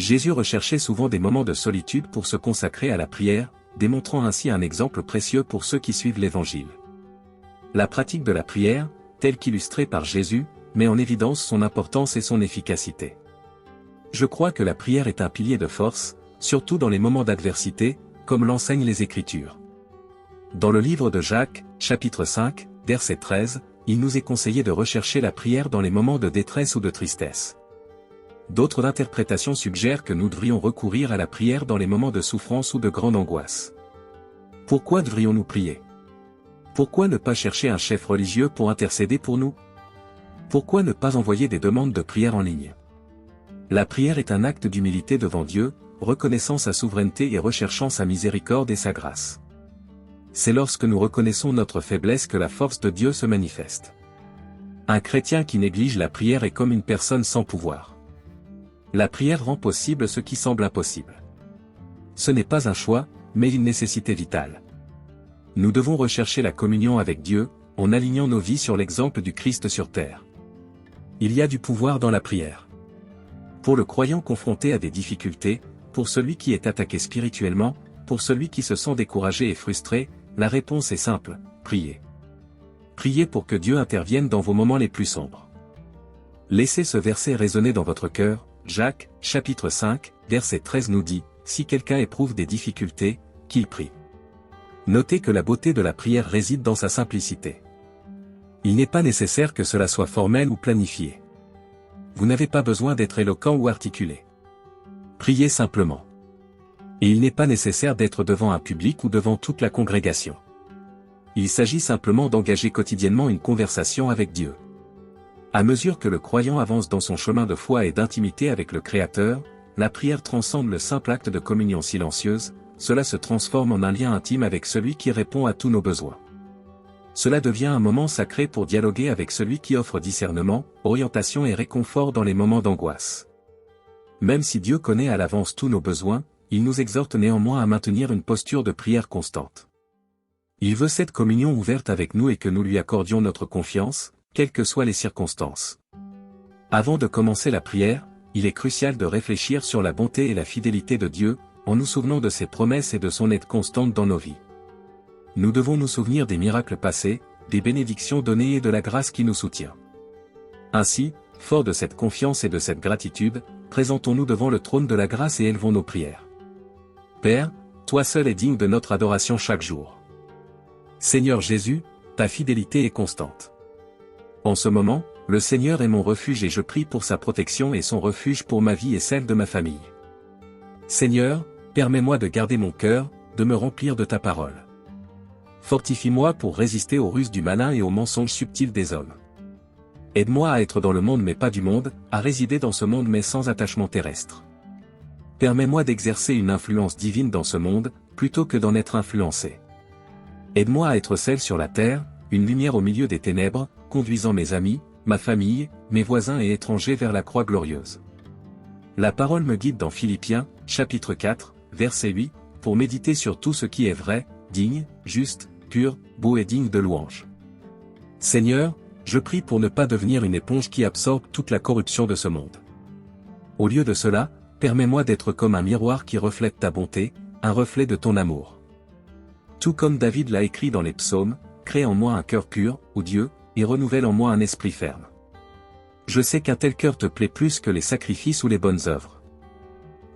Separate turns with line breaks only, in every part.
Jésus recherchait souvent des moments de solitude pour se consacrer à la prière, démontrant ainsi un exemple précieux pour ceux qui suivent l'Évangile. La pratique de la prière, telle qu'illustrée par Jésus, met en évidence son importance et son efficacité. Je crois que la prière est un pilier de force, surtout dans les moments d'adversité, comme l'enseignent les Écritures. Dans le livre de Jacques, chapitre 5, verset 13, il nous est conseillé de rechercher la prière dans les moments de détresse ou de tristesse. D'autres interprétations suggèrent que nous devrions recourir à la prière dans les moments de souffrance ou de grande angoisse. Pourquoi devrions-nous prier? Pourquoi ne pas chercher un chef religieux pour intercéder pour nous? Pourquoi ne pas envoyer des demandes de prière en ligne? La prière est un acte d'humilité devant Dieu, reconnaissant sa souveraineté et recherchant sa miséricorde et sa grâce. C'est lorsque nous reconnaissons notre faiblesse que la force de Dieu se manifeste. Un chrétien qui néglige la prière est comme une personne sans pouvoir. La prière rend possible ce qui semble impossible. Ce n'est pas un choix, mais une nécessité vitale. Nous devons rechercher la communion avec Dieu, en alignant nos vies sur l'exemple du Christ sur terre. Il y a du pouvoir dans la prière. Pour le croyant confronté à des difficultés, pour celui qui est attaqué spirituellement, pour celui qui se sent découragé et frustré, la réponse est simple, priez. Priez pour que Dieu intervienne dans vos moments les plus sombres. Laissez ce verset résonner dans votre cœur. Jacques, chapitre 5, verset 13 nous dit, « Si quelqu'un éprouve des difficultés, qu'il prie. » Notez que la beauté de la prière réside dans sa simplicité. Il n'est pas nécessaire que cela soit formel ou planifié. Vous n'avez pas besoin d'être éloquent ou articulé. Priez simplement. Et il n'est pas nécessaire d'être devant un public ou devant toute la congrégation. Il s'agit simplement d'engager quotidiennement une conversation avec Dieu. À mesure que le croyant avance dans son chemin de foi et d'intimité avec le Créateur, la prière transcende le simple acte de communion silencieuse, cela se transforme en un lien intime avec celui qui répond à tous nos besoins. Cela devient un moment sacré pour dialoguer avec celui qui offre discernement, orientation et réconfort dans les moments d'angoisse. Même si Dieu connaît à l'avance tous nos besoins, il nous exhorte néanmoins à maintenir une posture de prière constante. Il veut cette communion ouverte avec nous et que nous lui accordions notre confiance, quelles que soient les circonstances. Avant de commencer la prière, il est crucial de réfléchir sur la bonté et la fidélité de Dieu, en nous souvenant de ses promesses et de son aide constante dans nos vies. Nous devons nous souvenir des miracles passés, des bénédictions données et de la grâce qui nous soutient. Ainsi, forts de cette confiance et de cette gratitude, présentons-nous devant le trône de la grâce et élevons nos prières. Père, toi seul es digne de notre adoration chaque jour. Seigneur Jésus, ta fidélité est constante. En ce moment, le Seigneur est mon refuge et je prie pour sa protection et son refuge pour ma vie et celle de ma famille. Seigneur, permets-moi de garder mon cœur, de me remplir de ta parole. Fortifie-moi pour résister aux ruses du malin et aux mensonges subtils des hommes. Aide-moi à être dans le monde mais pas du monde, à résider dans ce monde mais sans attachement terrestre. Permets-moi d'exercer une influence divine dans ce monde, plutôt que d'en être influencé. Aide-moi à être sel sur la terre, une lumière au milieu des ténèbres, conduisant mes amis, ma famille, mes voisins et étrangers vers la croix glorieuse. La parole me guide dans Philippiens, chapitre 4, verset 8, pour méditer sur tout ce qui est vrai, digne, juste, pur, beau et digne de louange. Seigneur, je prie pour ne pas devenir une éponge qui absorbe toute la corruption de ce monde. Au lieu de cela, permets-moi d'être comme un miroir qui reflète ta bonté, un reflet de ton amour. Tout comme David l'a écrit dans les psaumes, crée en moi un cœur pur, ô Dieu, et renouvelle en moi un esprit ferme. Je sais qu'un tel cœur te plaît plus que les sacrifices ou les bonnes œuvres.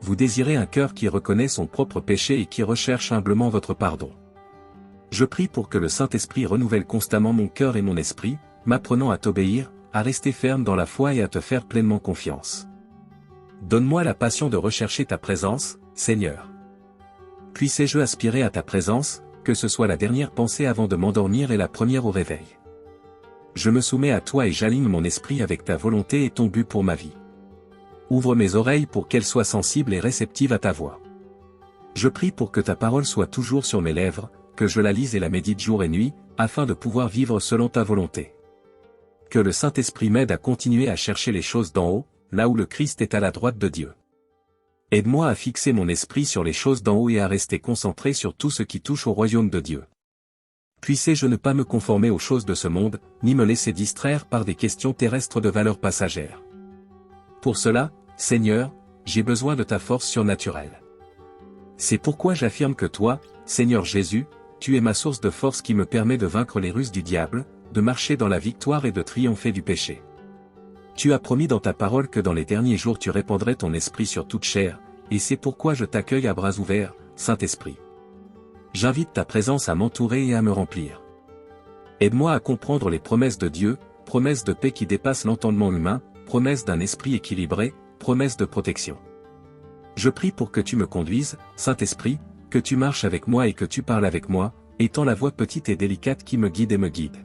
Vous désirez un cœur qui reconnaît son propre péché et qui recherche humblement votre pardon. Je prie pour que le Saint-Esprit renouvelle constamment mon cœur et mon esprit, m'apprenant à t'obéir, à rester ferme dans la foi et à te faire pleinement confiance. Donne-moi la passion de rechercher ta présence, Seigneur. Puissé-je aspirer à ta présence, que ce soit la dernière pensée avant de m'endormir et la première au réveil. Je me soumets à toi et j'aligne mon esprit avec ta volonté et ton but pour ma vie. Ouvre mes oreilles pour qu'elles soient sensibles et réceptives à ta voix. Je prie pour que ta parole soit toujours sur mes lèvres, que je la lise et la médite jour et nuit, afin de pouvoir vivre selon ta volonté. Que le Saint-Esprit m'aide à continuer à chercher les choses d'en haut, là où le Christ est à la droite de Dieu. Aide-moi à fixer mon esprit sur les choses d'en haut et à rester concentré sur tout ce qui touche au royaume de Dieu. Puissé-je ne pas me conformer aux choses de ce monde, ni me laisser distraire par des questions terrestres de valeur passagère. Pour cela, Seigneur, j'ai besoin de ta force surnaturelle. C'est pourquoi j'affirme que toi, Seigneur Jésus, tu es ma source de force qui me permet de vaincre les ruses du diable, de marcher dans la victoire et de triompher du péché. Tu as promis dans ta parole que dans les derniers jours tu répandrais ton esprit sur toute chair, et c'est pourquoi je t'accueille à bras ouverts, Saint-Esprit. J'invite ta présence à m'entourer et à me remplir. Aide-moi à comprendre les promesses de Dieu, promesses de paix qui dépassent l'entendement humain, promesses d'un esprit équilibré, promesses de protection. Je prie pour que tu me conduises, Saint-Esprit, que tu marches avec moi et que tu parles avec moi, étant la voix petite et délicate qui me guide et me guide.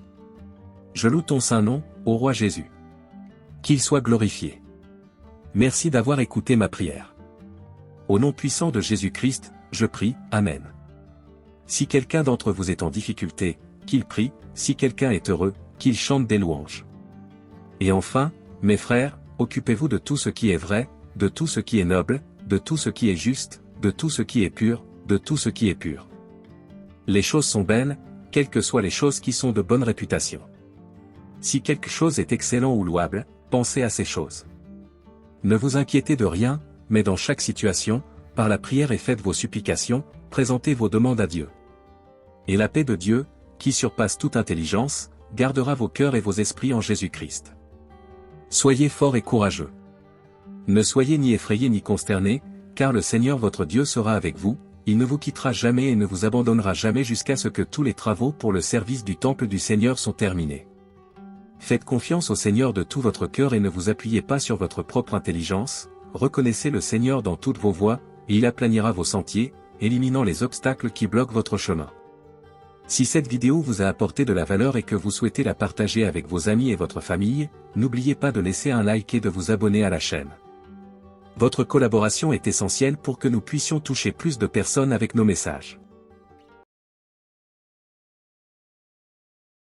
Je loue ton saint nom, ô Roi Jésus. Qu'il soit glorifié. Merci d'avoir écouté ma prière. Au nom puissant de Jésus-Christ, je prie, Amen. Si quelqu'un d'entre vous est en difficulté, qu'il prie, si quelqu'un est heureux, qu'il chante des louanges. Et enfin, mes frères, occupez-vous de tout ce qui est vrai, de tout ce qui est noble, de tout ce qui est juste, de tout ce qui est pur, de tout ce qui est pur. Les choses sont belles, quelles que soient les choses qui sont de bonne réputation. Si quelque chose est excellent ou louable, pensez à ces choses. Ne vous inquiétez de rien, mais dans chaque situation, par la prière et faites vos supplications, présentez vos demandes à Dieu. Et la paix de Dieu, qui surpasse toute intelligence, gardera vos cœurs et vos esprits en Jésus-Christ. Soyez forts et courageux. Ne soyez ni effrayés ni consternés, car le Seigneur votre Dieu sera avec vous, il ne vous quittera jamais et ne vous abandonnera jamais jusqu'à ce que tous les travaux pour le service du temple du Seigneur sont terminés. Faites confiance au Seigneur de tout votre cœur et ne vous appuyez pas sur votre propre intelligence, reconnaissez le Seigneur dans toutes vos voies, et il aplanira vos sentiers, éliminant les obstacles qui bloquent votre chemin. Si cette vidéo vous a apporté de la valeur et que vous souhaitez la partager avec vos amis et votre famille, n'oubliez pas de laisser un like et de vous abonner à la chaîne. Votre collaboration est essentielle pour que nous puissions toucher plus de personnes avec nos messages.